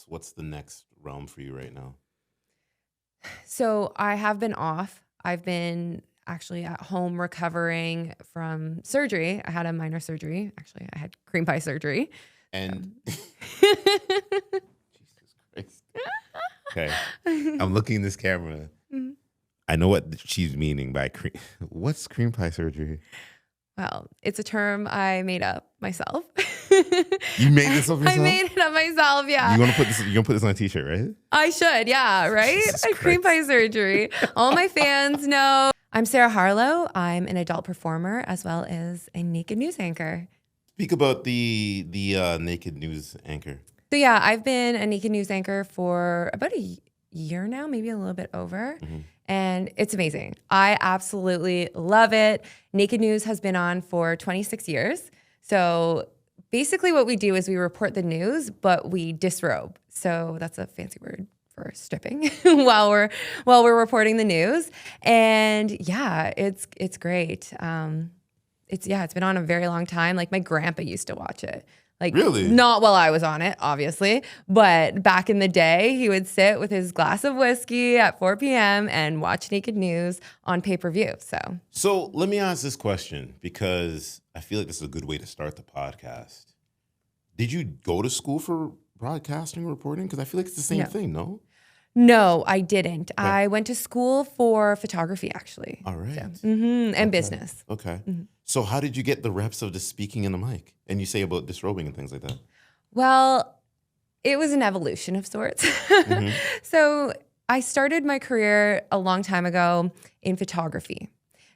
what's the next realm for you right now? So I have been off. I've been actually at home recovering from surgery. I had a minor surgery. Actually, I had cream pie surgery. And So. Jesus Christ. Okay. I'm looking in this camera. I know what she's meaning by what's cream pie surgery? Well, it's a term I made up myself. You made this up yourself? I made it up myself, yeah. You're gonna put this on a t-shirt, right? I should, yeah, right? Jesus Cream pie Christ. surgery. All my fans know. I'm Sarah Harlow. I'm an adult performer as well as a naked news anchor. Speak about the naked news anchor. So yeah, I've been a naked news anchor for about a year now, maybe a little bit over. Mm-hmm. And it's amazing. I absolutely love it. Naked News has been on for 26 years. So basically what we do is we report the news, but we disrobe. So that's a fancy word for stripping while we're reporting the news. And yeah, it's great. It's been on a very long time. Like my grandpa used to watch it. Like, really? Not while I was on it, obviously, but back in the day, he would sit with his glass of whiskey at 4 p.m. and watch Naked News on pay-per-view. So let me ask this question because I feel like this is a good way to start the podcast. Did you go to school for broadcasting or reporting? Because I feel like it's the same thing, no? No, I didn't. Okay. I went to school for photography, actually. All right. And business. Okay. So how did you get the reps of just speaking in the mic? And you say about disrobing and things like that. Well, it was an evolution of sorts. So I started my career a long time ago in photography.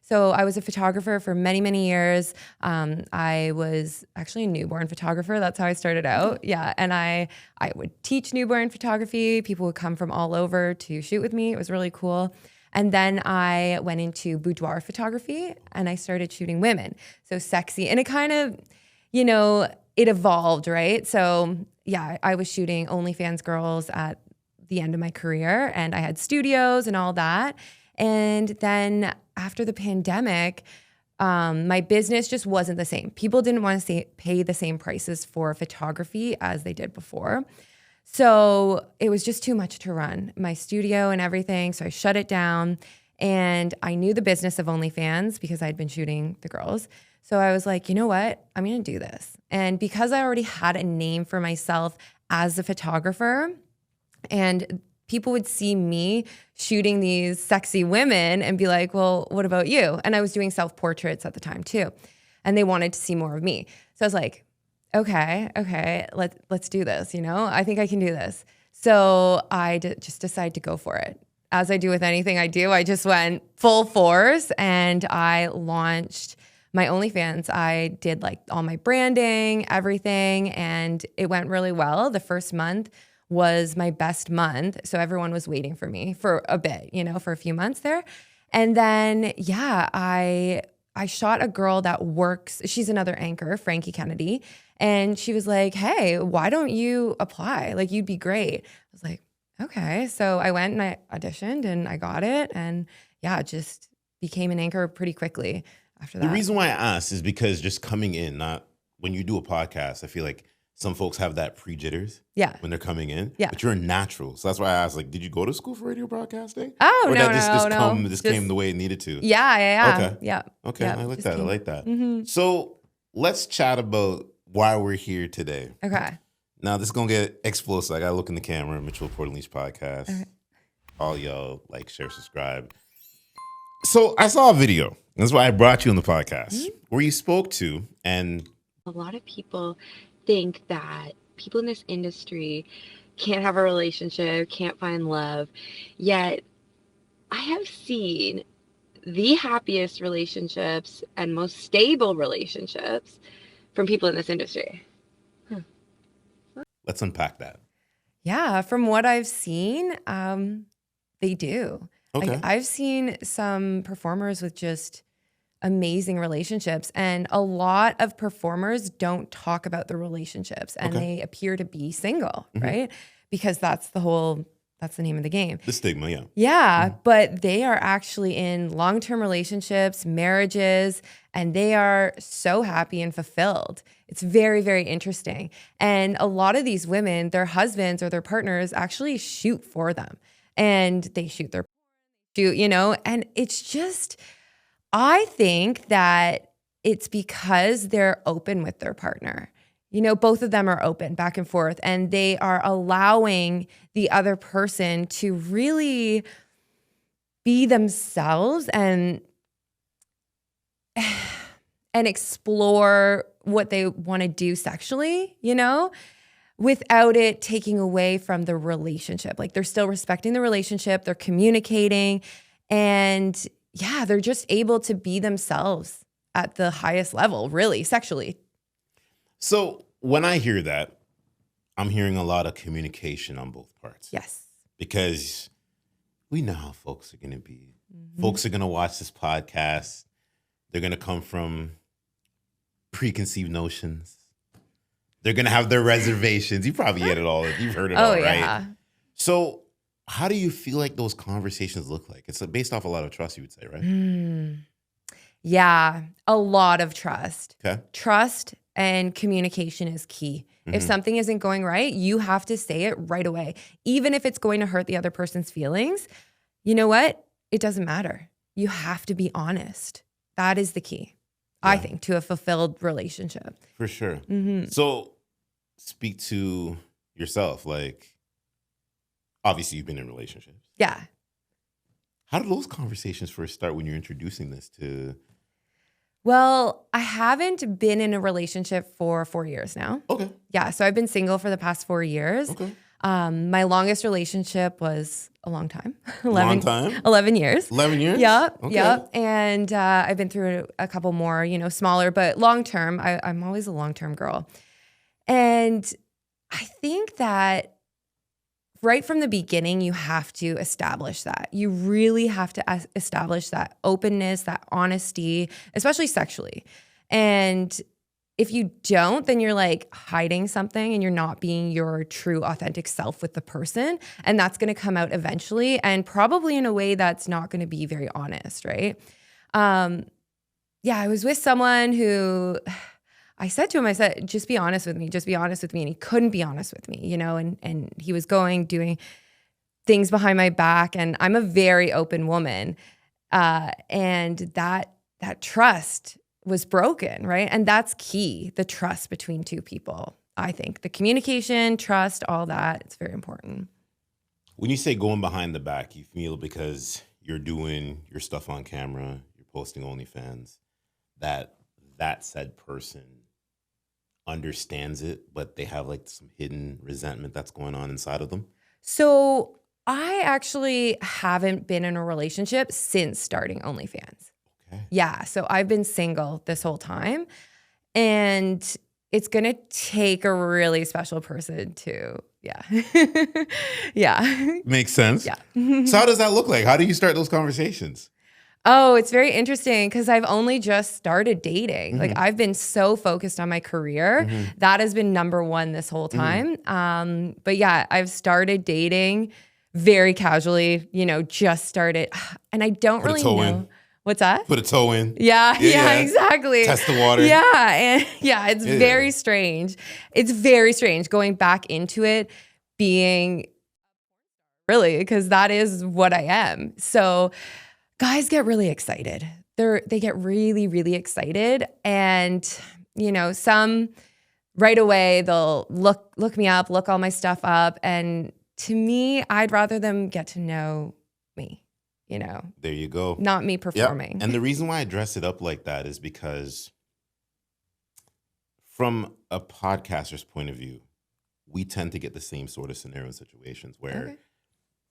So I was a photographer for many, many years. I was actually a newborn photographer. That's how I started out. Yeah. And I would teach newborn photography. People would come from all over to shoot with me. It was really cool. And then I went into boudoir photography and I started shooting women. So sexy. And it kind of, it evolved, right? So yeah, I was shooting OnlyFans girls at the end of my career and I had studios and all that. And then after the pandemic, my business just wasn't the same. People didn't want to pay the same prices for photography as they did before. So it was just too much to run my studio and everything. So I shut it down and I knew the business of OnlyFans because I'd been shooting the girls. So I was like, you know what? I'm going to do this. And because I already had a name for myself as a photographer and people would see me shooting these sexy women and be like, well, what about you? And I was doing self-portraits at the time too. And they wanted to see more of me. So I was like, okay, let's do this. I think I can do this. So I just decided to go for it. As I do with anything I do, I just went full force and I launched my OnlyFans. I did like all my branding, everything, and it went really well. The first month was my best month. So everyone was waiting for me for a bit, for a few months there. And then, I shot a girl that works, she's another anchor, Frankie Kennedy. And she was like, hey, why don't you apply? Like, you'd be great. I was like, okay. So I went and I auditioned and I got it. And just became an anchor pretty quickly after that. The reason why I asked is because just coming in, not when you do a podcast, I feel like some folks have that pre-jitters when they're coming in. Yeah. But you're a natural. So that's why I asked, like, did you go to school for radio broadcasting? Oh, or no, this came the way it needed to? Yeah. Okay. Yeah. Okay, I like that. I like that. Mm-hmm. So let's chat about why we're here today. Okay. Now, this is going to get explosive. I got to look in the camera. Mitchell Port Unleashed podcast. Okay. All y'all like, share, subscribe. So I saw a video. That's why I brought you on the podcast where you spoke to and a lot of people think that people in this industry can't have a relationship, can't find love. Yet I have seen the happiest relationships and most stable relationships from people in this industry. Let's unpack that. Yeah, from what I've seen, they do. Okay. Like, I've seen some performers with just amazing relationships, and a lot of performers don't talk about the relationships and they appear to be single, right? Because that's the whole That's the name of the game. The stigma, yeah. Yeah, but they are actually in long-term relationships, marriages, and they are so happy and fulfilled. It's very, very interesting. And a lot of these women, their husbands or their partners actually shoot for them. And they shoot, and it's just, I think that it's because they're open with their partner. Both of them are open back and forth, and they are allowing the other person to really be themselves and explore what they want to do sexually, without it taking away from the relationship. Like, they're still respecting the relationship, they're communicating, and yeah, they're just able to be themselves at the highest level, really, sexually. So when I hear that, I'm hearing a lot of communication on both parts. Yes. Because we know how folks are going to be. Folks are going to watch this podcast. They're going to come from preconceived notions. They're going to have their reservations. You probably get it all. You've heard it all, right? Yeah. So how do you feel like those conversations look like? It's based off a lot of trust, you would say, right? Yeah, a lot of trust. Okay. Trust and communication is key. If something isn't going right, you have to say it right away. Even if it's going to hurt the other person's feelings, you know what? It doesn't matter. You have to be honest. That is the key, I think, to a fulfilled relationship. For sure. So speak to yourself. Like, obviously you've been in relationships. Yeah. How did those conversations first start when you're introducing this to? Well, I haven't been in a relationship for 4 years now. Okay. Yeah, so I've been single for the past 4 years. Okay. My longest relationship was a long time. 11 years. 11 years? Yep, Okay. yep. And I've been through a couple more, smaller, but long-term. I'm always a long-term girl. And I think that right from the beginning, you have to establish that. You really have to establish that openness, that honesty, especially sexually. And if you don't, then you're like hiding something and you're not being your true, authentic self with the person. And that's going to come out eventually, and probably in a way that's not going to be very honest, right? I was with someone who I said to him, just be honest with me, just be honest with me. And he couldn't be honest with me, and he was doing things behind my back. And I'm a very open woman. And that trust was broken, right? And that's key, the trust between two people. I think the communication, trust, all that, it's very important. When you say going behind the back, you feel because you're doing your stuff on camera, you're posting OnlyFans, that said person understands it, but they have like some hidden resentment that's going on inside of them? So I actually haven't been in a relationship since starting OnlyFans. Okay. Yeah, so I've been single this whole time, and it's going to take a really special person to, yeah. Makes sense. Yeah. So how does that look like? How do you start those conversations? Oh, it's very interesting because I've only just started dating. Like, I've been so focused on my career. That has been number one this whole time. But yeah, I've started dating very casually, just started. And I don't really know. In. What's that? Put a toe in. Yeah, exactly. Test the water. Yeah, and it's very strange. It's very strange going back into it being really, because that is what I am. So guys get really excited. They get really, really excited. And, some right away they'll look me up, look all my stuff up. And to me, I'd rather them get to know me, There you go. not me performing. Yep. And the reason why I dress it up like that is because from a podcaster's point of view, we tend to get the same sort of scenario and situations where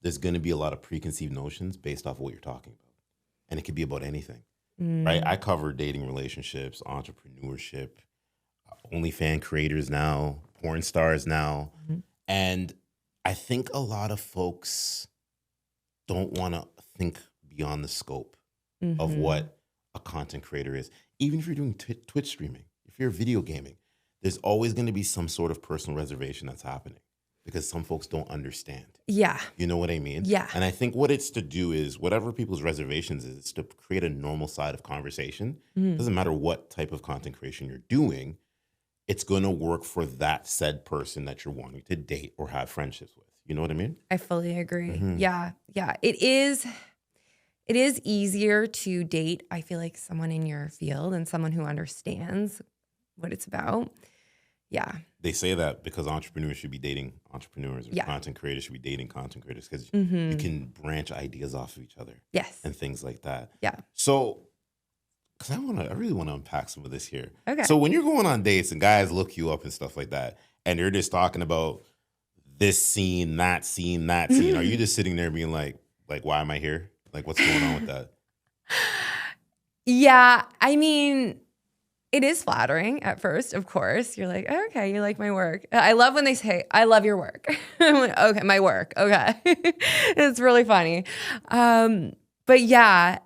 there's going to be a lot of preconceived notions based off of what you're talking about. And it could be about anything, right? I cover dating, relationships, entrepreneurship, OnlyFans creators now, porn stars now. And I think a lot of folks don't want to think beyond the scope of what a content creator is. Even if you're doing Twitch streaming, if you're video gaming, there's always going to be some sort of personal reservation that's happening. because some folks don't understand. Yeah. You know what I mean? Yeah. And I think what it's to do is whatever people's reservations is, it's to create a normal side of conversation. Mm-hmm. Doesn't matter what type of content creation you're doing, it's going to work for that said person that you're wanting to date or have friendships with. You know what I mean? I fully agree. Mm-hmm. Yeah. Yeah. It is easier to date, I feel like, someone in your field and someone who understands what it's about. Yeah. They say that because entrepreneurs should be dating entrepreneurs, or content creators should be dating content creators, because you can branch ideas off of each other. Yes. And things like that. Yeah. So, because I really want to unpack some of this here. Okay. So when you're going on dates and guys look you up and stuff like that, and you're just talking about this scene, that scene, that scene, are you just sitting there being like, why am I here? Like, what's going on with that? Yeah. I mean, it is flattering at first, of course. You're like, oh, okay, you like my work. I love when they say, I love your work. I'm like, okay, my work. Okay. It's really funny. But yeah,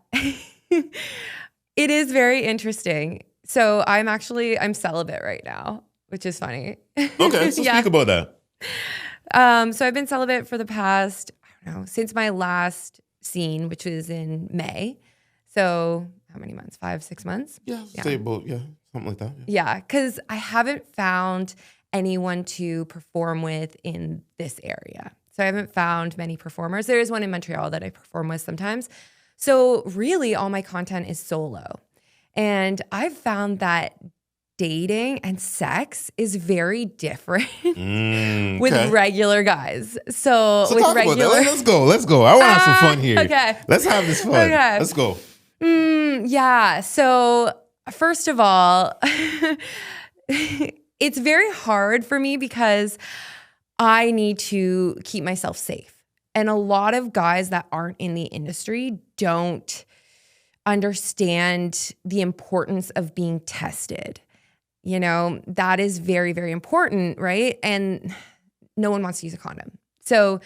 it is very interesting. So I'm celibate right now, which is funny. Okay, so speak about that. So I've been celibate for the past, I don't know, since my last scene, which was in May. So how many months? 5-6 months? Yeah, say about, something like that. Yeah, because I haven't found anyone to perform with in this area. So I haven't found many performers. There is one in Montreal that I perform with sometimes. So really all my content is solo. And I've found that dating and sex is very different with regular guys. So with talk regular, about that. Let's go. I want to have some fun here. Okay. Let's have this fun. Okay. Let's go. Yeah. So first of all, it's very hard for me because I need to keep myself safe. And a lot of guys that aren't in the industry don't understand the importance of being tested. You know, that is very, very important, right? And no one wants to use a condom. So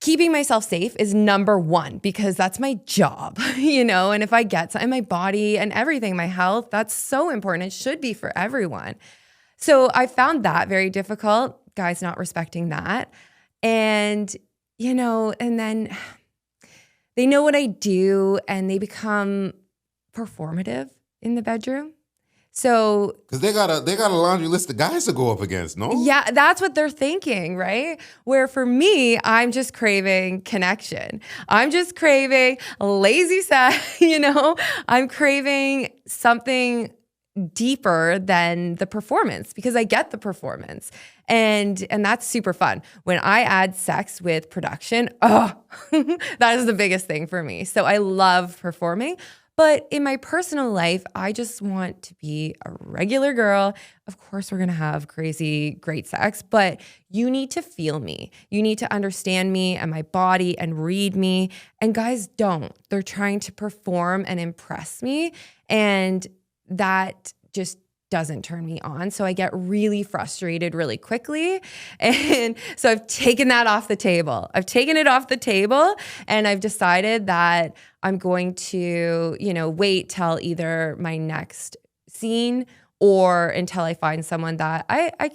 keeping myself safe is number one because that's my job, you know? And if I get something in my body and everything, my health, that's so important. It should be for everyone. So I found that very difficult, guys not respecting that. And, you know, and then they know what I do and they become performative in the bedroom. So, because they got a laundry list of guys to go up against, no? Yeah, that's what they're thinking, right? Where for me, I'm just craving connection. I'm just craving lazy sex, you know? I'm craving something deeper than the performance because I get the performance. And that's super fun. When I add sex with production, that is the biggest thing for me. So I love performing. But in my personal life, I just want to be a regular girl. Of course, we're going to have crazy, great sex, but you need to feel me. You need to understand me and my body and read me. And guys don't. They're trying to perform and impress me. And that just doesn't turn me on. So I get really frustrated really quickly. And so I've taken that off the table. I've taken it off the table and I've decided that I'm going to, you know, wait till either my next scene or until I find someone that I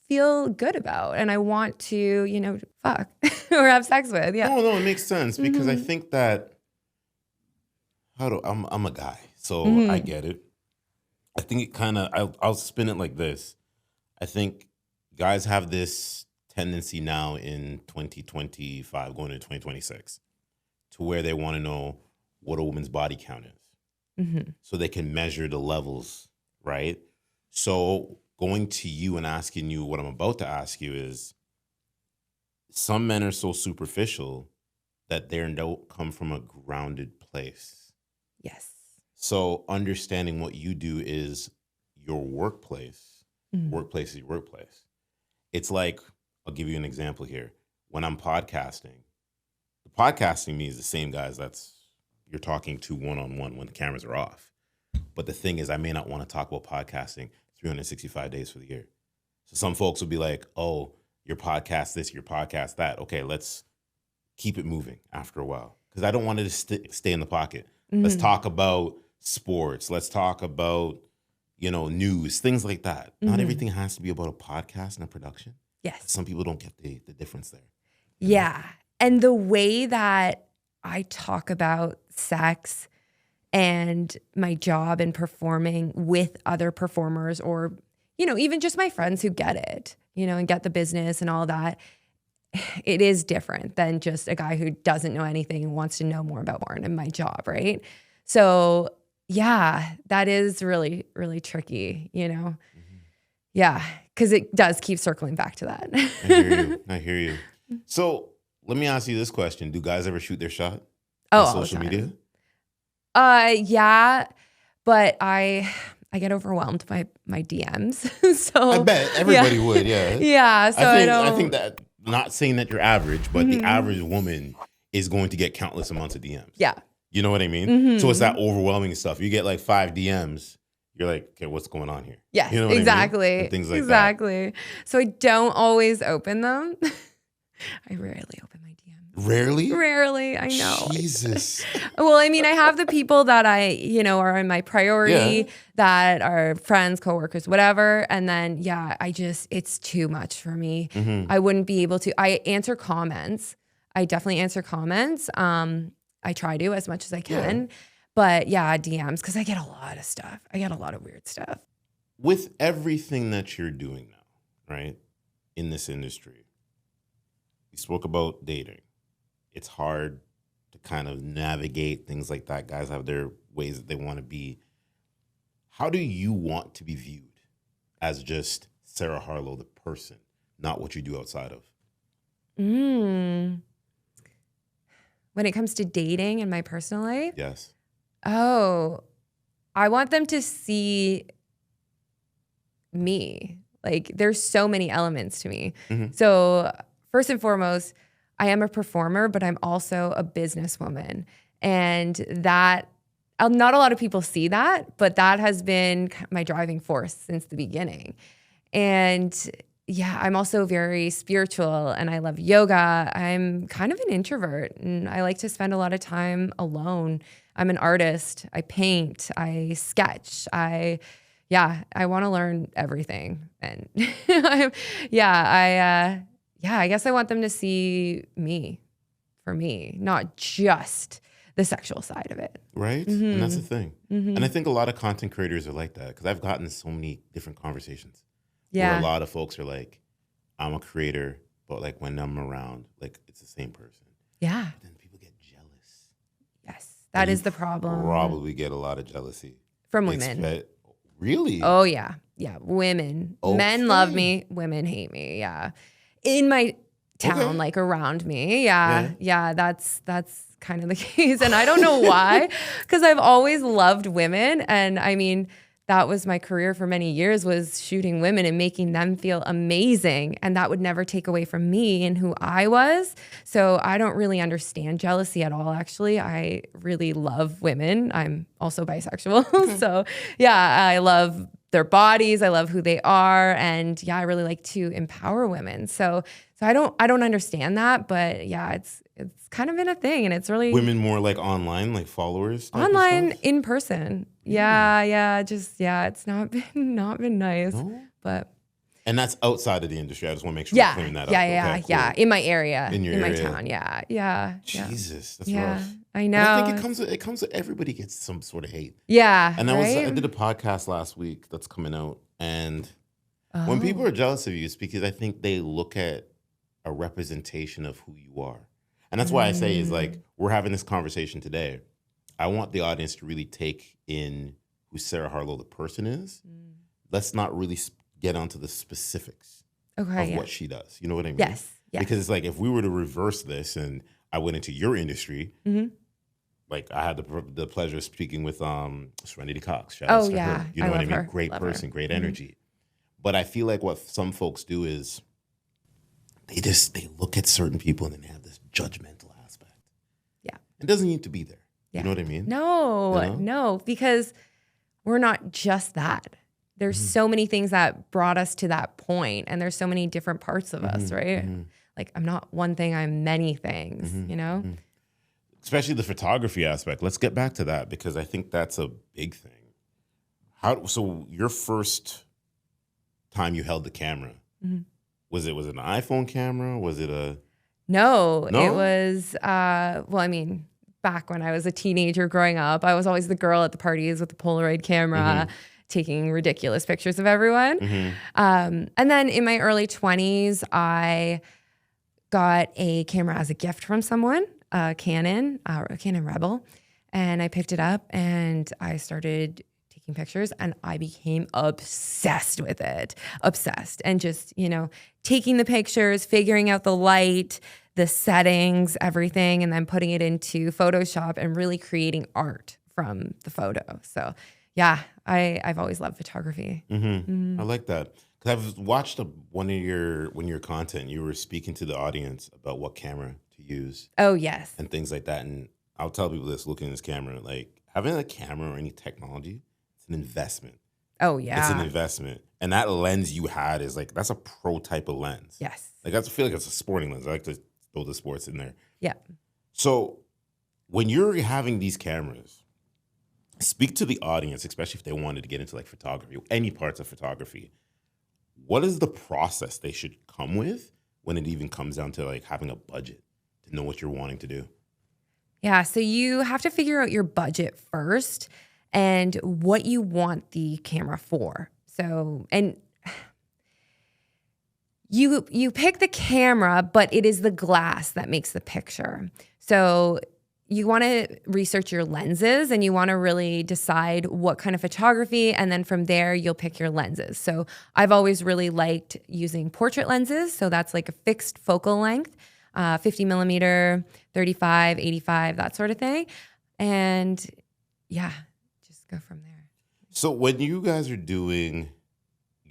feel good about and I want to, you know, fuck or have sex with. Yeah. No, it makes sense because I think that I'm a guy, so I get it. I think it kind of, I'll spin it like this. I think guys have this tendency now in 2025, going into 2026, to where they want to know what a woman's body count is. So they can measure the levels, right? So going to you and asking you what I'm about to ask you is, some men are so superficial that they don't come from a grounded place. Yes. So understanding what you do is your workplace. Workplace is your workplace. It's like, I'll give you an example here. When I'm podcasting, the podcasting me is the same guys you're talking to one-on-one when the cameras are off. But the thing is, I may not want to talk about podcasting 365 days for the year. So some folks will be like, oh, your podcast this, your podcast that. Okay, let's keep it moving after a while. Because I don't want it to stay in the pocket. Let's talk about sports. Let's talk about, you know, news, things like that. Not everything has to be about a podcast and a production. Yes. Some people don't get the difference there. Yeah. And the way that I talk about sex and my job and performing with other performers, or, even just my friends who get it, and get the business and all that, it is different than just a guy who doesn't know anything and wants to know more about porn and my job, right? So yeah, that is really, really tricky, Yeah, because it does keep circling back to that. I hear you. So let me ask you this question. Do guys ever shoot their shot Oh, on social media? Yeah, but I get overwhelmed by my DMs. So I bet everybody would, yeah. Yeah, so I think that, not saying that you're average, but the average woman is going to get countless amounts of DMs. Yeah. You know what I mean? So it's that overwhelming stuff. You get like 5 DMs, you're like, okay, what's going on here? Yes, you know what exactly. I mean? And things like that. So I don't always open them. I rarely open my DMs. Rarely? Rarely, I know. Jesus. Well, I have the people that I, are in my priority, that are friends, coworkers, whatever. And then, it's too much for me. I wouldn't be able to. I answer comments. I definitely answer comments. I try to as much as I can. Yeah. But DMs, because I get a lot of stuff. I get a lot of weird stuff. With everything that you're doing now, right, in this industry, you spoke about dating. It's hard to kind of navigate things like that. Guys have their ways that they want to be. How do you want to be viewed as just Sarah Harlow, the person, not what you do outside of? When it comes to dating in my personal life? Yes. Oh, I want them to see me. Like, there's so many elements to me. So first and foremost, I am a performer, but I'm also a businesswoman. And that, not a lot of people see that, but that has been my driving force since the beginning. And I'm also very spiritual, and I love yoga. I'm kind of an introvert, and I like to spend a lot of time alone. I'm an artist. I paint. I sketch. I want to learn everything. And I guess I want them to see me for me, not just the sexual side of it. Right? And that's the thing. And I think a lot of content creators are like that, because I've gotten so many different conversations. Yeah. Where a lot of folks are like, I'm a creator, but like when I'm around, like it's the same person. Yeah. But then people get jealous. Yes. That is the problem. Probably get a lot of jealousy. From women. Really? Oh, yeah. Yeah. Women. Okay. Men love me. Women hate me. Yeah. In my town, like around me. Yeah. That's kind of the case. And I don't know why, because I've always loved women. And that was my career for many years, was shooting women and making them feel amazing. And that would never take away from me and who I was. So I don't really understand jealousy at all, actually. I really love women. I'm also bisexual. So I love their bodies. I love who they are. And I really like to empower women. So I don't understand that, but it's kind of been a thing, and it's really women more like online, like followers. Online, in person. It's not been nice. No? But and that's outside of the industry. I just want to make sure we're clearing that up. Yeah. In my area. In your area. My town. Yeah. Jesus, that's rough. I know. And I think it comes with everybody gets some sort of hate. Yeah. And I did a podcast last week that's coming out. And when people are jealous of you, it's because I think they look at a representation of who you are. And that's why I say is like, we're having this conversation today. I want the audience to really take in who Sarah Harlow, the person, is. Let's not really get onto the specifics of what she does. You know what I mean? Yes. Because it's like, if we were to reverse this and I went into your industry, like I had the pleasure of speaking with Serenity Cox. Shout out to her. You know what I mean? Her. Great person, great energy. But I feel like what some folks do is they look at certain people and then they have this judgmental aspect. Yeah. It doesn't need to be there. Yeah. You know what I mean? No, because we're not just that. There's so many things that brought us to that point, and there's so many different parts of us, right? Like, I'm not one thing, I'm many things, you know? Especially the photography aspect. Let's get back to that, because I think that's a big thing. So your first time you held the camera, Was it an iPhone camera? Was it a No, No? it was, well, I mean, back when I was a teenager growing up, I was always the girl at the parties with the Polaroid camera, taking ridiculous pictures of everyone. And then in my early 20s, I got a camera as a gift from someone, a Canon Rebel, and I picked it up and I started taking pictures and I became obsessed with it. Obsessed. And just, taking the pictures, figuring out the light, the settings, everything, and then putting it into Photoshop and really creating art from the photo. So yeah, I've always loved photography. I like that. 'Cause I've watched one of your content. You were speaking to the audience about what camera to use Oh, yes. and things like that. And I'll tell people this: looking at this camera, like having a camera or any technology, it's an investment. Oh, It's yeah. an investment, and that lens you had is like that's a pro type of lens. Yes. Like I feel like it's a sporting lens. I like to throw the sports in there. Yeah. So when you're having these cameras, speak to the audience, especially if they wanted to get into like photography, any parts of photography. What is the process they should come with when it even comes down to like having a budget to know what you're wanting to do? Yeah. So you have to figure out your budget first and what you want the camera for. So, and you pick the camera, but it is the glass that makes the picture. So you want to research your lenses and you want to really decide what kind of photography. And then from there, you'll pick your lenses. So I've always really liked using portrait lenses. So that's like a fixed focal length, 50 millimeter, 35, 85, that sort of thing. And yeah, just go from there. So when you guys are doing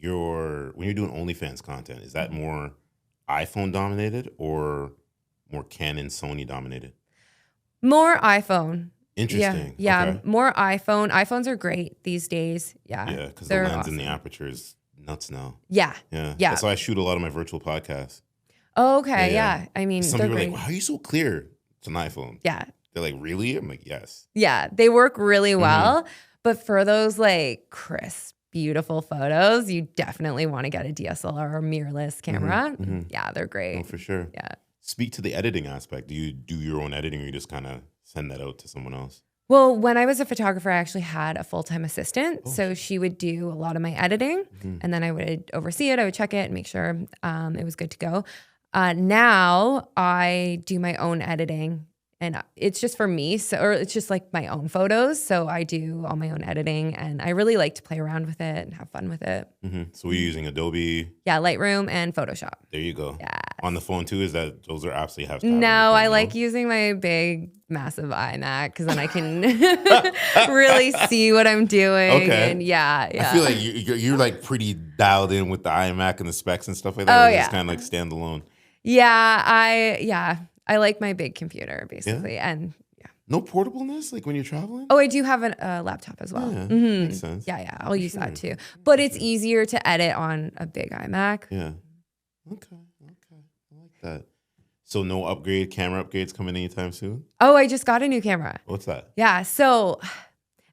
when you're doing OnlyFans content, is that more iPhone dominated or more Canon, Sony dominated? More iPhone. Interesting. Yeah. Okay. More iPhone. iPhones are great these days. Yeah. Yeah, because the they're lens and the awesome. aperture is nuts now. Yeah. Yeah. Yeah. That's why I shoot a lot of my virtual podcasts. Oh, okay. Yeah. Yeah. I mean, Some they're people are great. like, wow, are you so clear? It's an iPhone. Yeah. They're like, really? I'm like, yes. Yeah. They work really well. But for those like crisp, beautiful photos, you definitely want to get a DSLR or mirrorless camera. Yeah, they're great. Oh, for sure. Yeah. Speak to the editing aspect. Do you do your own editing or you just kind of send that out to someone else? Well, when I was a photographer, I actually had a full-time assistant. So she would do a lot of my editing and then I would oversee it. I would check it and make sure it was good to go. Now I do my own editing and it's just for me. Or it's just like my own photos. So I do all my own editing and I really like to play around with it and have fun with it. So we're using Adobe. Yeah, Lightroom and Photoshop. There you go. Yeah. On the phone too, those are absolutely have to have on No, your phone, I like using my big, massive iMac because then I can really see what I'm doing. Okay. And yeah. I feel like you're like pretty dialed in with the iMac and the specs and stuff like that. Oh, or you yeah. just kind of like standalone. I like my big computer basically. And yeah. No portableness like when you're traveling? Oh, I do have a laptop as well. Yeah, makes sense. Yeah, I'll use that too. But it's easier to edit on a big iMac. Yeah. Okay. I like that. So no camera upgrades coming anytime soon? Oh, I just got a new camera. What's that? Yeah. So,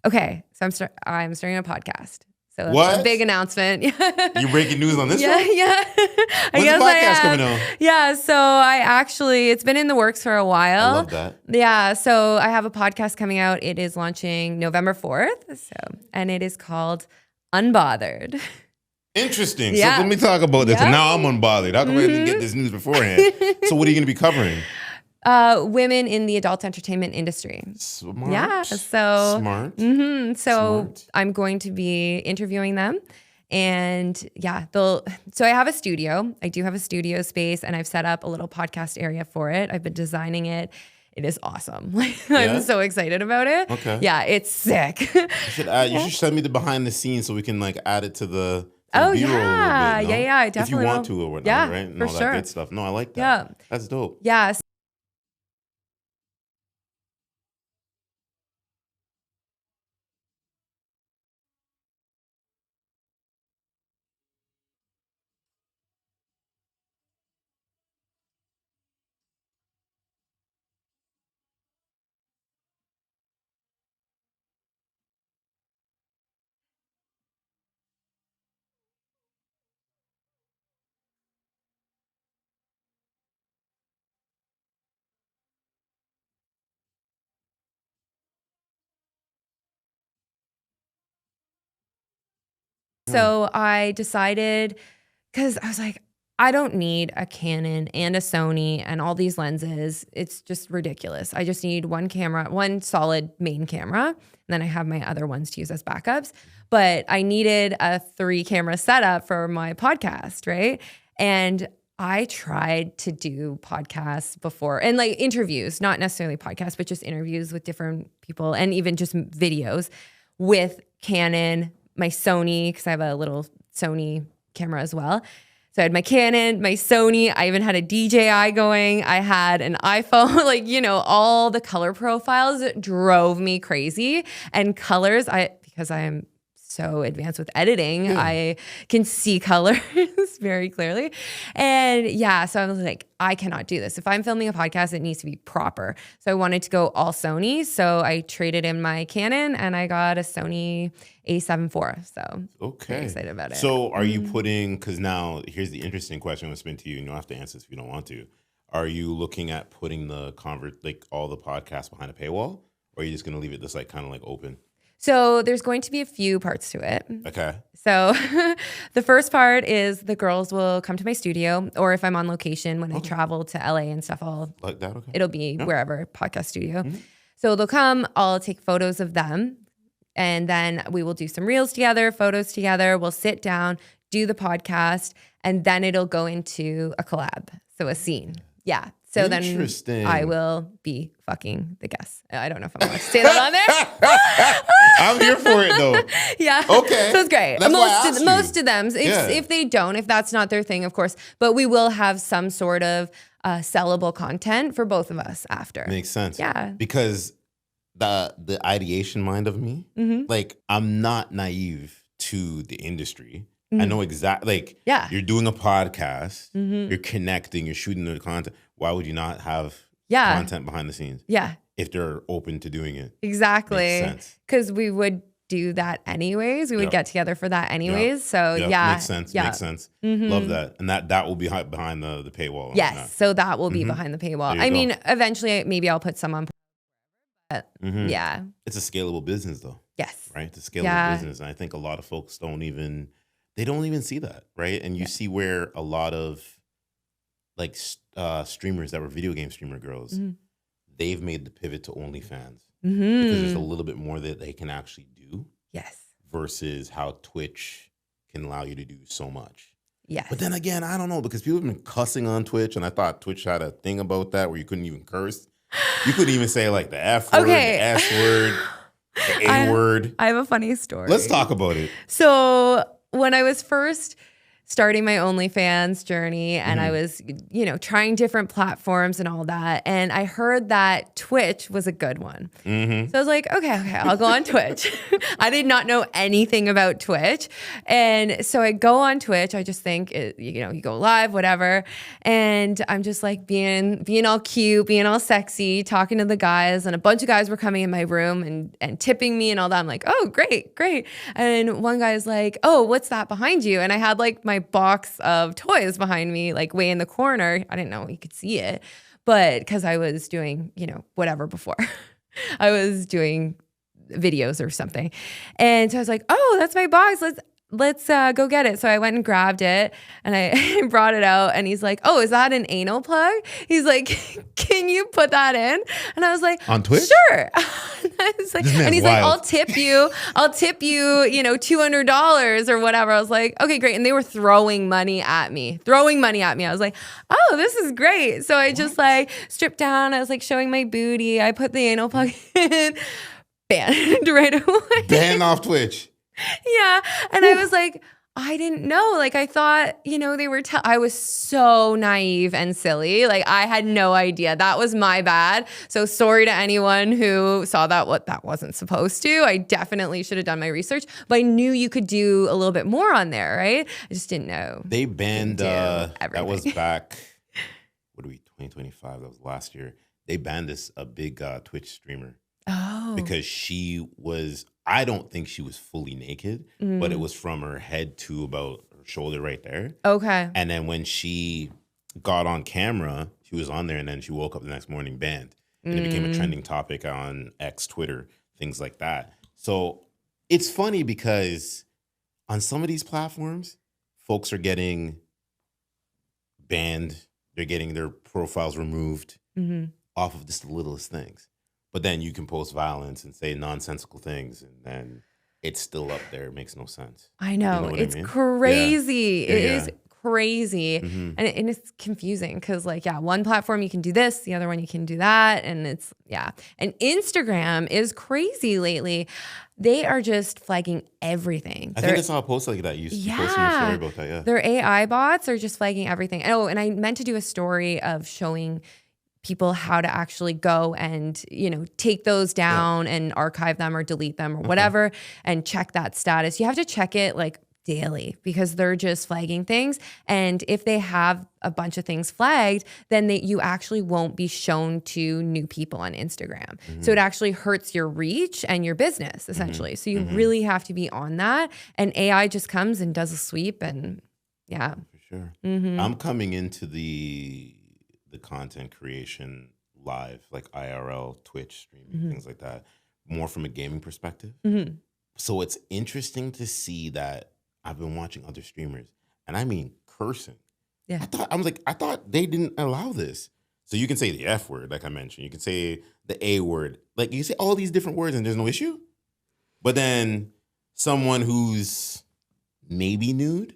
okay. So I'm starting a podcast. So that's What? a big announcement. You breaking news on this Yeah, one? yeah. When's the podcast coming out? Yeah, so it's been in the works for a while. I love that. Yeah, so I have a podcast coming out. It is launching November 4th. And it is called Unbothered. Interesting. Yeah. So let me talk about this. Yeah. And now I'm unbothered. How come I didn't get this news beforehand? So what are you going to be covering? Women in the adult entertainment industry. Smart. Yeah, so Smart. So Smart. I'm going to be interviewing them. And yeah, so I have a studio. I do have a studio space and I've set up a little podcast area for it. I've been designing it. It is awesome. Yeah? I'm so excited about it. Okay. Yeah, it's sick. You should send me the behind the scenes so we can like add it to the Oh, B-roll a yeah. little bit, no? Yeah, I If definitely you want will. to or whatnot, Yeah, right? And for all sure. that good stuff. No, I like that. Yeah. That's dope. Yeah. So I decided, because I was like, I don't need a Canon and a Sony and all these lenses. It's just ridiculous. I just need one camera, one solid main camera, and then I have my other ones to use as backups. But I needed a 3-camera setup for my podcast, right? And I tried to do podcasts before, and like interviews, not necessarily podcasts, but just interviews with different people, and even just videos with Canon, my Sony, because I have a little Sony camera as well. So I had my Canon, my Sony. I even had a DJI going. I had an iPhone. Like, all the color profiles drove me crazy. And colors, because I am so advanced with editing, I can see colors very clearly. And yeah, so I was like, I cannot do this. If I'm filming a podcast, it needs to be proper. So I wanted to go all Sony. So I traded in my Canon and I got a Sony A7 IV. So very excited about it. So are you putting, because now here's the interesting question I'm going to spin to you, and you don't have to answer this if you don't want to. Are you looking at putting the all the podcasts behind a paywall, or are you just going to leave it this kind of open? So there's going to be a few parts to it. Okay. So the first part is the girls will come to my studio, or if I'm on location when I travel to LA and stuff, like that. Okay. It'll be wherever, podcast studio. So they'll come, I'll take photos of them, and then we will do some reels together, photos together. We'll sit down, do the podcast, and then it'll go into a collab. So a scene. Yeah. So then I will be fucking the guest. I don't know if I'm allowed to say that on there. I'm here for it though. Yeah. Okay. So it's great. That's Most of them, if they don't, if that's not their thing, of course. But we will have some sort of sellable content for both of us after. Makes sense. Yeah. Because the ideation mind of me, I'm not naive to the industry. I know exactly, you're doing a podcast, you're connecting, you're shooting the content. Why would you not have content behind the scenes? Yeah. If they're open to doing it. Exactly. Because we would do that anyways. We would get together for that anyways. So Makes sense. Makes sense. Love that. And that will be behind the paywall. Yes. So that will be behind the paywall. I mean, eventually maybe I'll put some on. But yeah. It's a scalable business though. Yes. Right? It's a scalable business. And I think a lot of folks don't even see that, right? And you see where a lot of streamers that were video game streamer girls, they've made the pivot to OnlyFans because there's a little bit more that they can actually do. Yes. Versus how Twitch can allow you to do so much. Yes. But then again, I don't know, because people have been cussing on Twitch, and I thought Twitch had a thing about that where you couldn't even curse. You couldn't even say the F word, the S word, the A word. I have a funny story. Let's talk about it. So when I was first starting my OnlyFans journey and I was, trying different platforms and all that, and I heard that Twitch was a good one. So I was like, okay, I'll go on Twitch. I did not know anything about Twitch. And so I go on Twitch. I just think, you go live, whatever. And I'm just being all cute, being all sexy, talking to the guys. And a bunch of guys were coming in my room and tipping me and all that. I'm like, oh, great. And one guy's like, oh, what's that behind you? And I had my box of toys behind me, way in the corner. I didn't know you could see it, but because I was doing, whatever before. I was doing videos or something. And so I was like, oh, that's my box. Let's go get it. So I went and grabbed it and I brought it out, and he's like, oh, is that an anal plug? He's like, can you put that in? And I was like, on Twitch? Sure. And he's like, I'll tip you, $200 or whatever. I was like, okay, great. And they were throwing money at me. I was like, oh, this is great. So I just stripped down. I was showing my booty. I put the anal plug in, banned right away. Banned off Twitch. Yeah. And I was like, I didn't know. I thought, they were, I was so naive and silly. I had no idea. That was my bad. So sorry to anyone who saw that wasn't supposed to. I definitely should have done my research, but I knew you could do a little bit more on there, right? I just didn't know. They banned, that was back, 2025? That was last year. They banned a big Twitch streamer. Oh. Because I don't think she was fully naked, but it was from her head to about her shoulder right there. Okay. And then when she got on camera, she was on there, and then she woke up the next morning banned. And it became a trending topic on X, Twitter, things like that. So it's funny because on some of these platforms, folks are getting banned. They're getting their profiles removed off of just the littlest things. But then you can post violence and say nonsensical things, and then it's still up there. It makes no sense. I know. You know what It's I mean? crazy. Yeah. It is crazy. And it's confusing because like, yeah, one platform you can do this, the other one you can do that. And it's, yeah. And Instagram is crazy lately. They are just flagging everything. I think I saw a post like that. You posted your story about that, yeah. Their AI bots are just flagging everything. Oh, and I meant to do a story of showing people how to actually go and, you know, take those down and archive them or delete them or whatever and check that status. You have to check it like daily because they're just flagging things. And if they have a bunch of things flagged, then you actually won't be shown to new people on Instagram. So it actually hurts your reach and your business essentially. So you really have to be on that. And AI just comes and does a sweep and yeah. For sure. I'm coming into the content creation live, like IRL, Twitch, streaming, things like that, more from a gaming perspective. So it's interesting to see that I've been watching other streamers, and I mean cursing. Yeah. I thought they didn't allow this. So you can say the F word, like I mentioned. You can say the A word. Like you can say all these different words and there's no issue. But then someone who's maybe nude,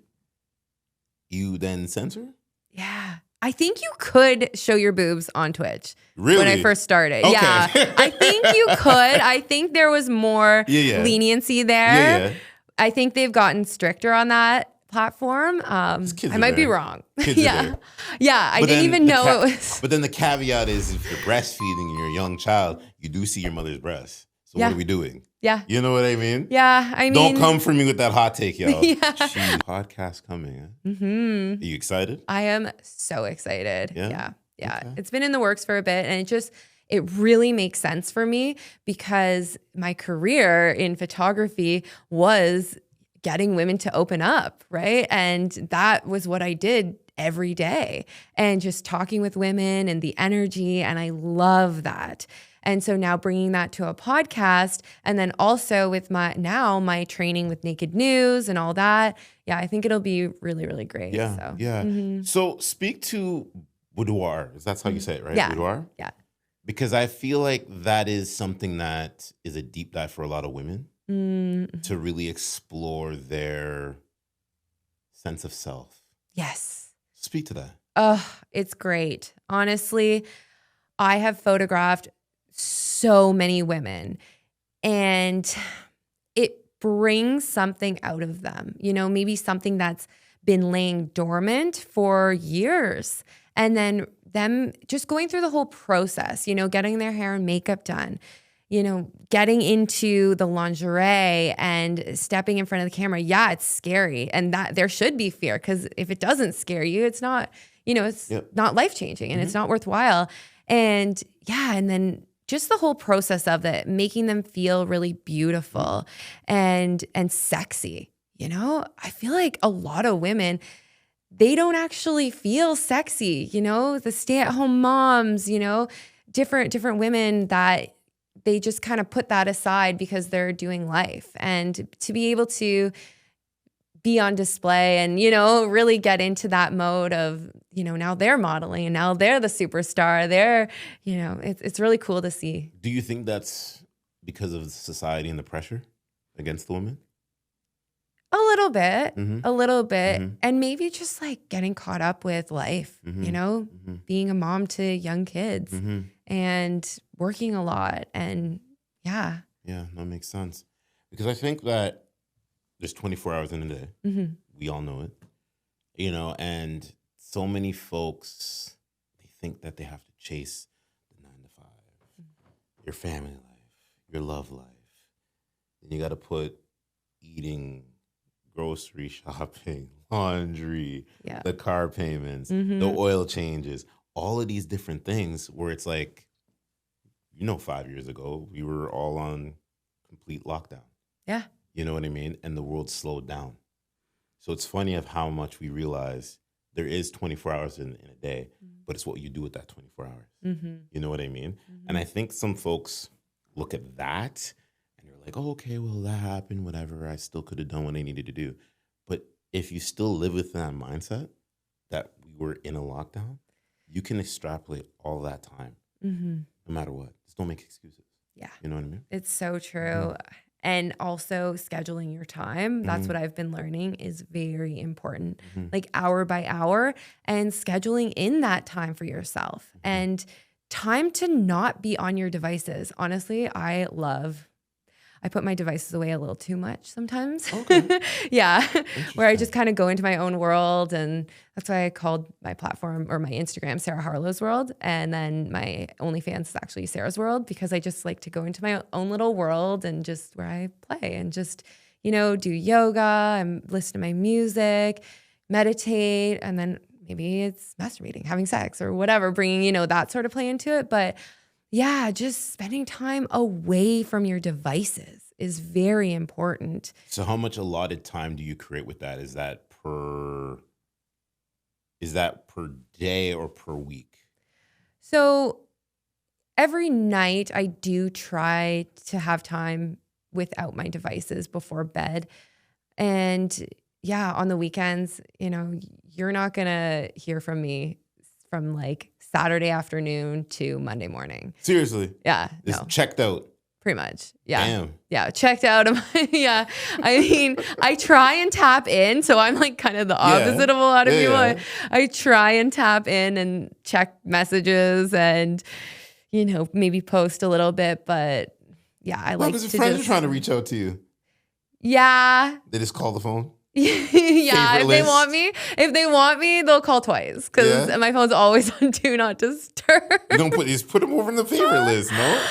you then censor? Yeah. I think you could show your boobs on Twitch Really? when I first started. Okay. Yeah. I think you could. I think there was more leniency there. Yeah. I think they've gotten stricter on that platform. I might be wrong. Yeah. I didn't even know it was. But then the caveat is if you're breastfeeding and you're a young child, you do see your mother's breast. So what are we doing? Yeah. You know what I mean? Yeah. I mean, don't come for me with that hot take, y'all. Jeez, podcast coming. Huh? Are you excited? I am so excited. Yeah? Okay. It's been in the works for a bit, and it really makes sense for me because my career in photography was getting women to open up, right? And that was what I did every day, and just talking with women and the energy, and I love that. And so now bringing that to a podcast, and then also with my training with Naked News and all that, I think it'll be really, really great. So speak to boudoir. That's how you say it, right? Yeah. Boudoir? Yeah. Because I feel like that is something that is a deep dive for a lot of women to really explore their sense of self. Yes. Speak to that. Oh, it's great. Honestly, I have photographed so many women, and it brings something out of them, maybe something that's been laying dormant for years. And then them just going through the whole process, getting their hair and makeup done, getting into the lingerie and stepping in front of the camera. Yeah, it's scary. And that there should be fear, because if it doesn't scare you, it's not, it's not life-changing and it's not worthwhile. And and then just the whole process of it, making them feel really beautiful and sexy. I feel like a lot of women, they don't actually feel sexy, the stay-at-home moms, different women that they just kind of put that aside because they're doing life. And to be able to be on display and, really get into that mode of, now they're modeling and now they're the superstar. They're, it's really cool to see. Do you think that's because of society and the pressure against the women? A little bit. And maybe just like getting caught up with life, being a mom to young kids and working a lot. And yeah, that makes sense. Because I think that there's 24 hours in a day. We all know it, and so many folks, they think that they have to chase the 9 to 5, your family life, your love life. Then you got to put eating, grocery shopping, laundry, the car payments, the oil changes, all of these different things where it's like, 5 years ago, we were all on complete lockdown. Yeah. You know what I mean? And the world slowed down. So it's funny of how much we realize there is 24 hours in a day, but it's what you do with that 24 hours. You know what I mean? And I think some folks look at that and they're like, oh, okay, well, that happened, whatever. I still could have done what I needed to do. But if you still live with that mindset that we were in a lockdown, you can extrapolate all that time, no matter what. Just don't make excuses. Yeah. You know what I mean? It's so true. And also scheduling your time. That's what I've been learning is very important. Like hour by hour and scheduling in that time for yourself and time to not be on your devices. Honestly, I put my devices away a little too much sometimes. Okay. Yeah. Where I just kind of go into my own world. And that's why I called my platform or my Instagram, Sarah Harlow's World. And then my OnlyFans is actually Sarah's World because I just like to go into my own little world and just where I play and just, do yoga and listen to my music, meditate, and then maybe it's masturbating, having sex or whatever, bringing, that sort of play into it. But yeah, just spending time away from your devices is very important. So how much allotted time do you create with that? Is that per day or per week? So every night I do try to have time without my devices before bed. And yeah, on the weekends, you're not going to hear from me from like Saturday afternoon to Monday morning. Seriously? Yeah. It's no. checked out. Pretty much. Yeah. Damn. Yeah. Checked out. Yeah. I mean, I try and tap in. So I'm like kind of the opposite of a lot of people. Yeah. I try and tap in and check messages and, maybe post a little bit. But yeah, I like to because friends are trying to reach out to you. Yeah. They just call the phone? Yeah, if they want me, they'll call twice because my phone's always on do not disturb. You don't just put them over in the favorite list, no?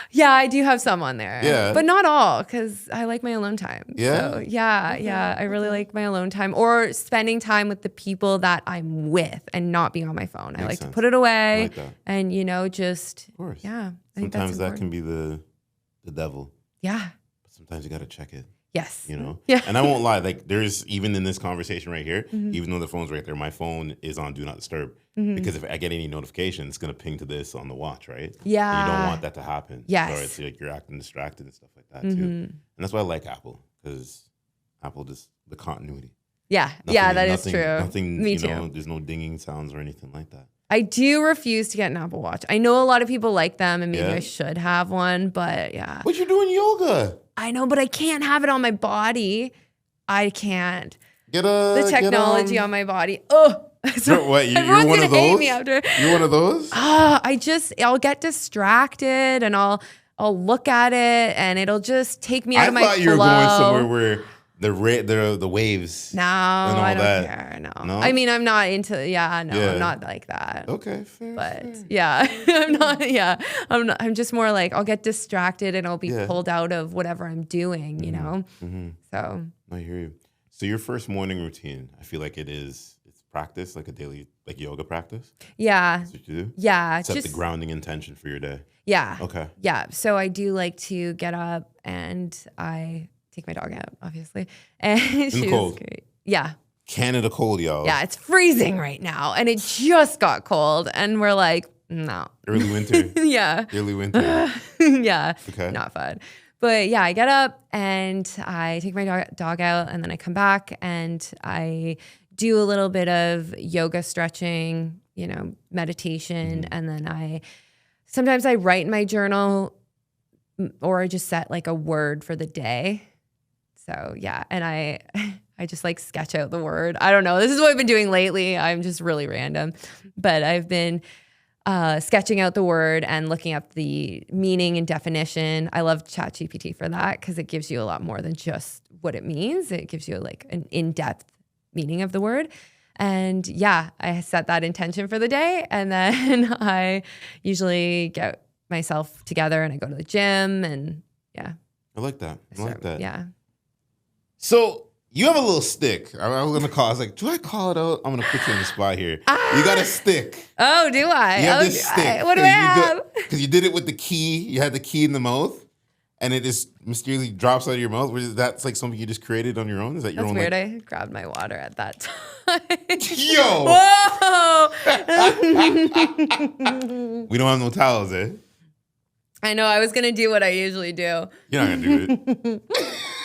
Yeah, I do have some on there. Yeah. But not all because I like my alone time. Yeah? So yeah. I really like my alone time or spending time with the people that I'm with and not being on my phone. I like to put it away I like that. and, just, Of course. yeah. Sometimes that can be the devil. Yeah. But sometimes you got to check it. Yes. Yeah. And I won't lie, like there's even in this conversation right here, even though the phone's right there, my phone is on do not disturb because if I get any notification, it's gonna ping to this on the watch, right? Yeah. And you don't want that to happen. Yes. Or it's like you're acting distracted and stuff like that too. And that's why I like Apple because Apple just the continuity. Yeah. That is true. Nothing. Me too. There's no dinging sounds or anything like that. I do refuse to get an Apple Watch. I know a lot of people like them and maybe I should have one, but yeah. But you're doing yoga. I know, but I can't have it on my body. I can't. Get the technology on my body. Oh, what? You're one of those? You're one of those? I'll get distracted and I'll look at it and it'll just take me out of my flow. I thought you were going somewhere where the waves. No, I don't care. No. I mean, I'm not into. I'm not like that. Okay, fair. But fair. yeah, I'm not. Yeah, I'm not. I'm just more like I'll get distracted and I'll be pulled out of whatever I'm doing. So I hear you. So your first morning routine, I feel like it's practice, like a daily yoga practice. Yeah. That's what you do. Yeah. Set the grounding intention for your day. Yeah. Okay. Yeah. So I do like to get up and I take my dog out, obviously. And she's cold. Great. Yeah. Canada cold, y'all. Yeah, it's freezing right now. And it just got cold. And we're like, no. Early winter. Yeah. Early winter. Yeah. Okay. Not fun. But yeah, I get up and I take my dog out and then I come back and I do a little bit of yoga stretching, meditation. And then sometimes I write in my journal or I just set like a word for the day. So yeah, and I just like sketch out the word. I don't know. This is what I've been doing lately. I'm just really random, but I've been sketching out the word and looking up the meaning and definition. I love ChatGPT for that because it gives you a lot more than just what it means. It gives you like an in-depth meaning of the word. And yeah, I set that intention for the day. And then I usually get myself together and I go to the gym and yeah. I like that. I like that. Yeah. So you have a little stick. I was gonna call. I was like, do I call it out? I'm gonna put you on the spot here. You got a stick. Oh, do I? You have this stick. What do I have? Because you did it with the key. You had the key in the mouth, and it just mysteriously drops out of your mouth. That's like something you just created on your own. Is that your That's own? Weird. Like... I grabbed my water at that time. Yo. Whoa. We don't have no towels, eh? I know. I was going to do what I usually do. You're not going to do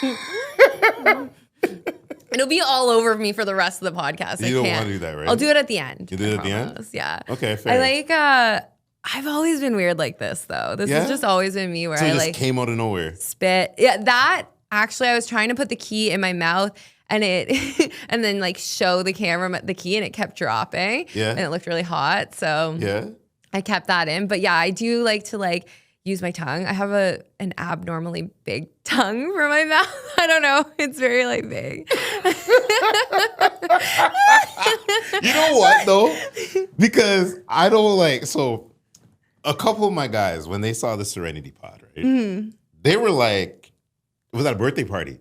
it. It'll be all over me for the rest of the podcast. You don't want to do that, right? I'll do it at the end. You do it at the end? Yeah. Okay, fair. I like, I've always been weird like this, though. This has just always been me where so I it like just came out of nowhere. spit. Yeah, that actually, I was trying to put the key in my mouth and and then like show the camera the key and it kept dropping. Yeah. And it looked really hot. So Yeah. I kept that in. But yeah, I do like to like use my tongue. I have an abnormally big tongue for my mouth. I don't know. It's very like big. You know what though? Because I don't like, so a couple of my guys, when they saw the Serenity Pod, right? They were like, it was at a birthday party.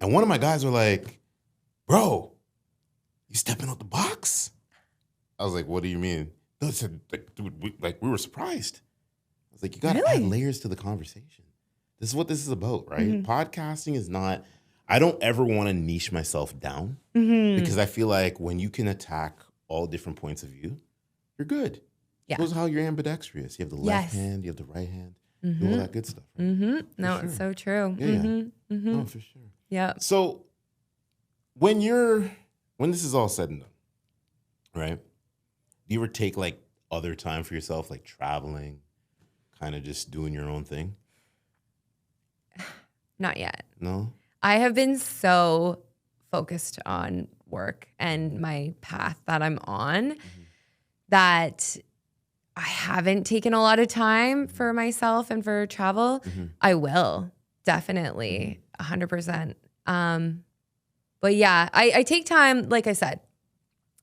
And one of my guys were like, bro, you stepping out the box? I was like, what do you mean? They said, like, dude, we were surprised. I was like, you got to add layers to the conversation. This is what this is about, right? Podcasting is not, I don't ever want to niche myself down because I feel like when you can attack all different points of view, you're good. Yeah. Shows how you're ambidextrous. You have the left hand, you have the right hand, do all that good stuff. Right? No, it's so true. Yeah. No, for sure. Yeah. So when this is all said and done, right? Do you ever take like other time for yourself, like traveling, kind of just doing your own thing? Not yet. No? I have been so focused on work and my path that I'm on that I haven't taken a lot of time for myself and for travel. I will, definitely, 100%. But yeah, I take time, like I said,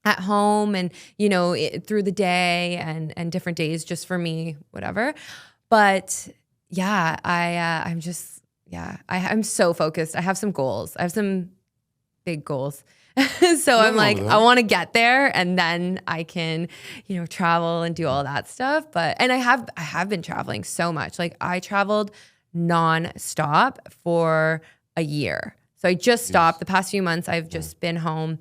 at home and, you know, through the day and different days just for me, whatever. But yeah, I'm so focused. I have some goals. I have some big goals. So I'm like, I want to get there and then I can, you know, travel and do all that stuff. And I have been traveling so much. Like I traveled nonstop for a year. So I just stopped. The past few months, I've just been home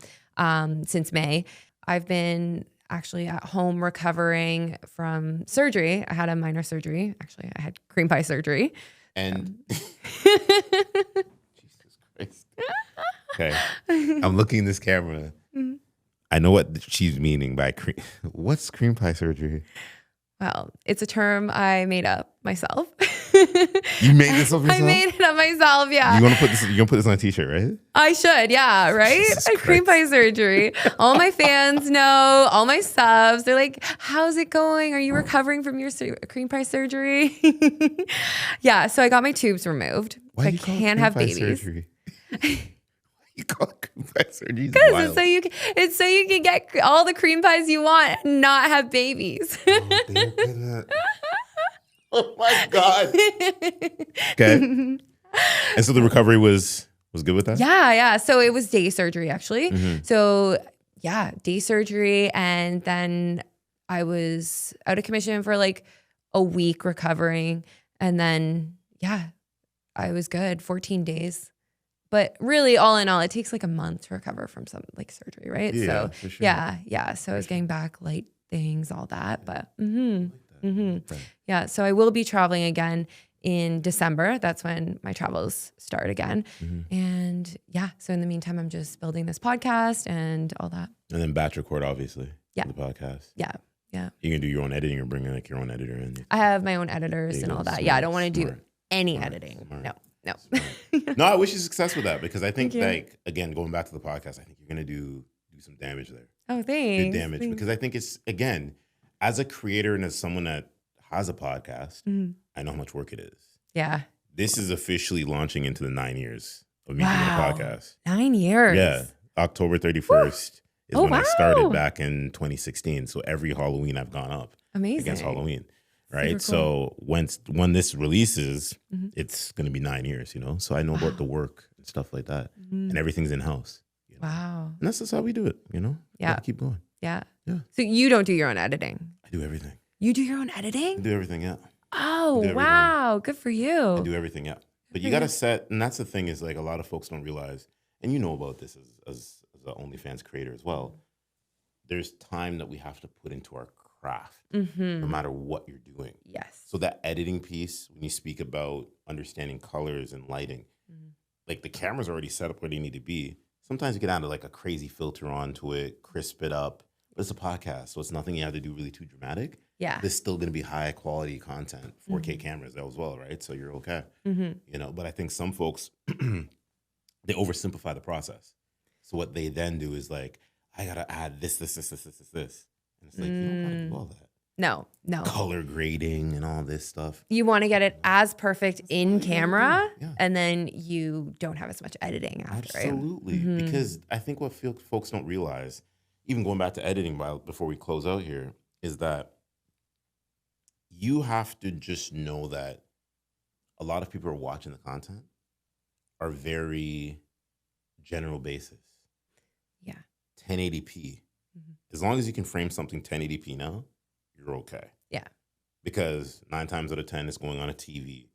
since May. I've been actually at home recovering from surgery. I had a minor surgery. Actually, I had cream pie surgery. And Jesus Christ. Okay. I'm looking in this camera. I know what she's meaning by what's cream pie surgery? Well, it's a term I made up myself. You made this up yourself? I made it up myself, yeah. You're gonna put this on a t-shirt, right? I should, yeah, right? Cream pie surgery. All my fans know, all my subs, they're like, how's it going? Are you recovering from your cream pie surgery? Yeah, so I got my tubes removed. Why so do you call it can't cream have pie babies. surgery? You call it cream pie surgery? Because it's so you can get all the cream pies you want and not have babies. Oh my God. Okay. And so the recovery was good with that? Yeah. So it was day surgery, actually. So yeah, day surgery. And then I was out of commission for like a week recovering. And then, yeah, I was good, 14 days. But really, all in all, it takes like a month to recover from some like surgery, right? Yeah, So for sure. yeah. So I was getting back light things, all that. But yeah. So I will be traveling again in December. That's when my travels start again. And yeah, so in the meantime, I'm just building this podcast and all that. And then batch record, obviously. Yeah. The podcast. Yeah. You can do your own editing or bring like your own editor in. I have my own editors and all that. Yeah, I don't want to do any editing. Smart. No. No, I wish you success with that because I think like, again, going back to the podcast, I think you're going to do some damage there. Oh, thanks. Good damage. Because I think it's, again, as a creator and as someone that has a podcast, I know how much work it is. Yeah. This is officially launching into the 9 years of me doing a podcast. 9 years. Yeah. October 31st is when I started back in 2016. So every Halloween I've gone up against Halloween. Right. Cool. So when this releases, it's going to be 9 years, you know? So I know about the work and stuff like that. And everything's in house. You know? Wow. And that's just how we do it, you know? Yeah. Keep going. Yeah. Yeah. So you don't do your own editing? I do everything. You do your own editing? I do everything, yeah. Oh, wow. Good for you. I do everything, yeah. But you got to set, and that's the thing is like a lot of folks don't realize, and you know about this as an OnlyFans creator as well, there's time that we have to put into our craft, no matter what you're doing. Yes. So that editing piece, when you speak about understanding colors and lighting, like the camera's already set up where they need to be. Sometimes you can add like a crazy filter onto it, crisp it up. But it's a podcast, so it's nothing you have to do really too dramatic. Yeah. There's still going to be high quality content, 4K cameras as well, right? So you're okay. You know, but I think some folks, they oversimplify the process. So what they then do is like, I got to add this. And it's like, you don't got to do all that. No. Color grading and all this stuff. You want to get it as perfect in camera, Yeah. and then you don't have as much editing after. Absolutely. Right? Because I think what folks don't realize, even going back to editing before we close out here, is that you have to just know that a lot of people are watching the content are very general basis. Yeah. 1080p. As long as you can frame something 1080p now, you're okay. Yeah. Because 9 times out of 10, it's going on a TV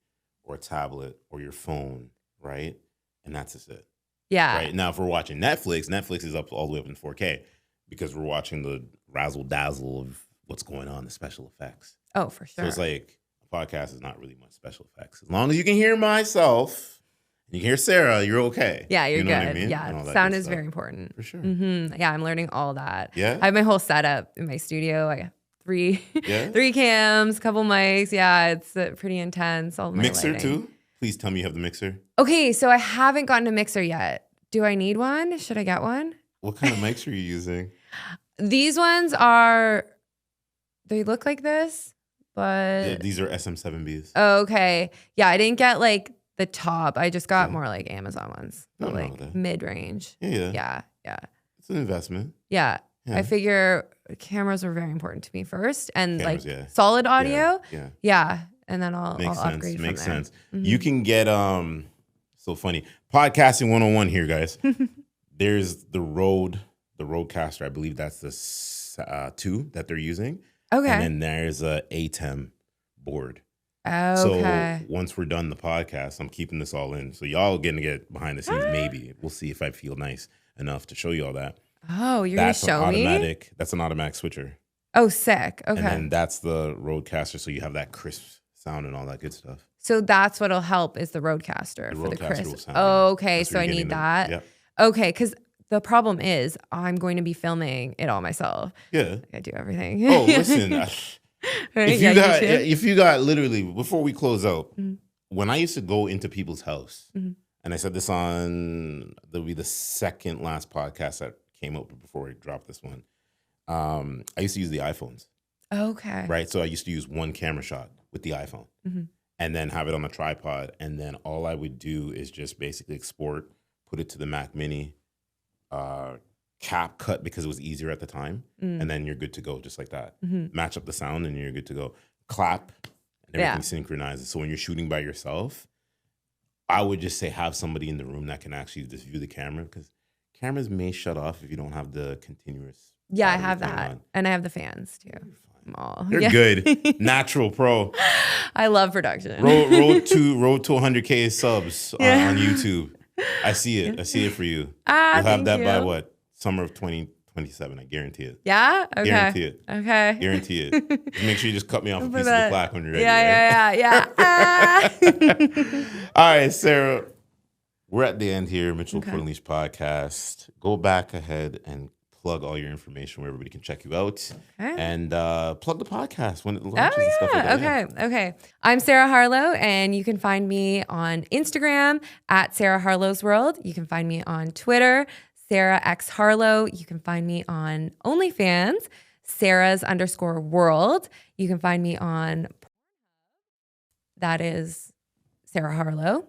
or a tablet or your phone, right? And that's just it. Yeah. Right now, if we're watching Netflix is up all the way up in 4K because we're watching the razzle dazzle of what's going on, the special effects. Oh, for sure. So it's like a podcast is not really much special effects. As long as you can hear myself and you can hear Sarah, you're okay. Yeah, you're you know good. What I mean? Yeah, sound is very important. For sure. Yeah, I'm learning all that. Yeah? I have my whole setup in my studio. I got three Yeah? three cams, couple mics. Yeah, it's pretty intense. All my Mixer lighting. too? Please tell me you have the mixer. Okay, so I haven't gotten a mixer yet. Do I need one? Should I get one? What kind of mics are you using? These ones they look like this, but Yeah, these are SM7Bs. okay. Yeah, I didn't get like the top. I just got more like Amazon ones, but Nothing wrong like with that. mid-range. Yeah. Yeah. It's an investment. Yeah. Yeah. I figure cameras are very important to me first, and Cameras, like yeah. solid audio. Yeah. Yeah. And then I'll Makes sense. upgrade from Makes there. sense. You can get so funny. Podcasting 101 here, guys. There's the Rodecaster. I believe that's the 2 that they're using. Okay. And then there's a ATEM board. Okay. So once we're done the podcast, I'm keeping this all in. So y'all gonna get behind the scenes. Maybe we'll see if I feel nice enough to show you all that. Oh, you're That's gonna show me? That's an automatic switcher. Oh, sick. Okay. And then that's the Rodecaster. So you have that crisp sound and all that good stuff. So that's what'll help is the Rodecaster for the Rodecaster will crisp. sound, Oh, yeah. okay. That's So where I you're need getting that. Yep. Okay, because the problem is I'm going to be filming it all myself. Yeah. I do everything. Oh, listen. Right? If you got literally before we close out, when I used to go into people's house, and I said this there'll be the second last podcast that came up before we dropped this one. I used to use the iPhones, Okay. right? So I used to use one camera shot with the iPhone, and then have it on a tripod, and then all I would do is just basically export, put it to the Mac Mini, cap cut because it was easier at the time, and then you're good to go just like that. Match up the sound and you're good to go. Clap and everything synchronizes. So when you're shooting by yourself, I would just say have somebody in the room that can actually just view the camera, because cameras may shut off if you don't have the continuous. Yeah, I battery have thing that. on. And I have the fans too. I'm all, You're good. Natural pro. I love production. Road to 100K subs on YouTube. I see it. I see it for you. You'll have thank that by you. what? Summer of 2027. I guarantee it. Yeah? Okay. Guarantee it. Okay. Guarantee it. Just make sure you just cut me off a piece of the that. plaque when you're ready. Yeah. All right, Sarah. We're at the end here. Mitchell Port Unleashed podcast. Go back ahead and plug all your information where everybody can check you out. And plug the podcast when it launches and stuff like that. Okay. I'm Sarah Harlow, and you can find me on Instagram at Sarah Harlow's World. You can find me on Twitter, Sarah X Harlow. You can find me on OnlyFans, Sarah's_world. You can find me on that is Sarah Harlow.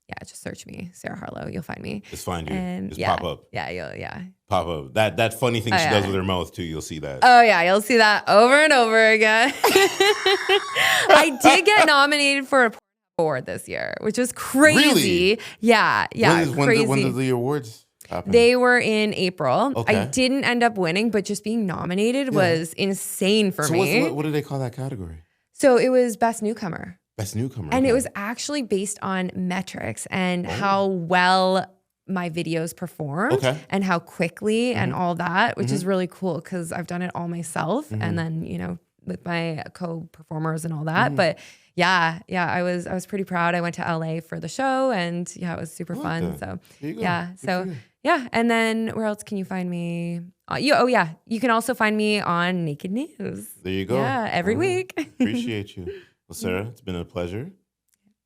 Yeah, just search me, Sarah Harlow. You'll find me. Just find you. And Just pop up. Yeah. Pop up. That funny thing she does with her mouth too. You'll see that. Oh yeah, you'll see that over and over again. I did get nominated for a award this year, which was crazy. Really? Yeah, crazy. When did the awards happen? They were in April. Okay. I didn't end up winning, but just being nominated was insane for me. What do they call that category? So it was Best Newcomer. Best newcomer. And okay. it was actually based on metrics and how well my videos performed Okay. and how quickly and all that, which is really cool because I've done it all myself and then, you know, with my co-performers and all that. But yeah, I was pretty proud. I went to LA for the show and yeah, it was super fun. that. So There you go. yeah, Good so for you. yeah. And then where else can you find me? You can also find me on Naked News. There you go. Yeah, every All right. week. Appreciate you. Well, Sarah, it's been a pleasure.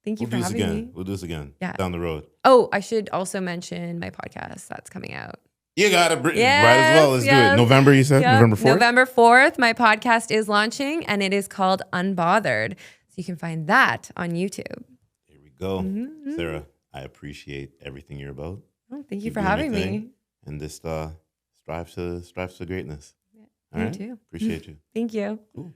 Thank you We'll for do this having again. me. We'll do this again. Yeah. Down the road. Oh, I should also mention my podcast that's coming out. You got it, Brittany. Yes, Right as well. Let's do yes. it. November, you said? Yep. November 4th? November 4th, my podcast is launching and it is called Unbothered. So you can find that on YouTube. Here we go. Sarah, I appreciate everything you're about. Oh, thank you Keep for doing your having thing, me. And just strive to great greatness. All You right? too. Appreciate you. Thank you. Cool.